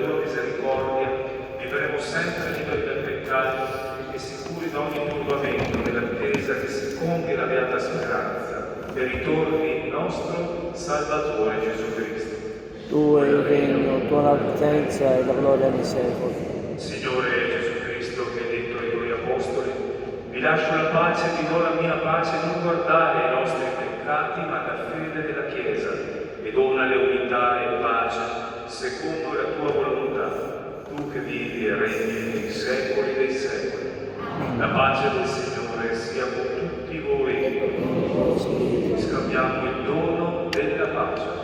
tua misericordia vivremo sempre liberi dal peccato e sicuri da ogni turbamento nell'attesa che si compia la beata speranza e ritorni il nostro Salvatore Gesù Cristo. Tu è il regno, tua la potenza e la gloria nei secoli. Signore Gesù Cristo, che hai detto ai tuoi apostoli, vi lascio la pace, vi do la mia pace, non guardare i nostri peccati, ma la fede della Chiesa, e donale unità e pace, secondo la tua volontà, tu che vivi e regni nei secoli dei secoli. La pace del Signore sia con tutti voi. Scambiamo il dono della pace.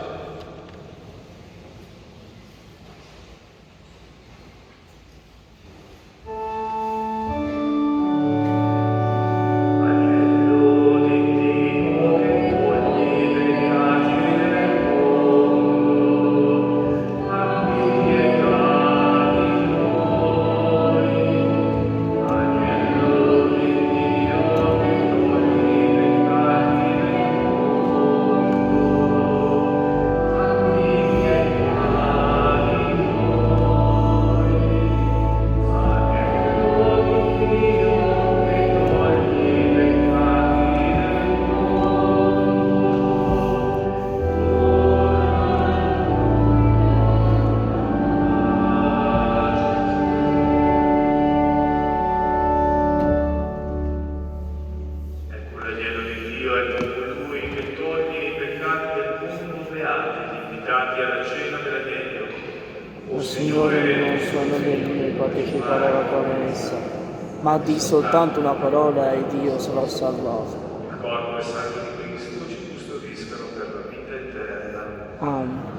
Signore, non sono degno di partecipare alla tua messa, ma di soltanto una parola e Dio sarà salvato. Il corpo e sangue di Cristo ci custodiscano per la vita eterna. Amen.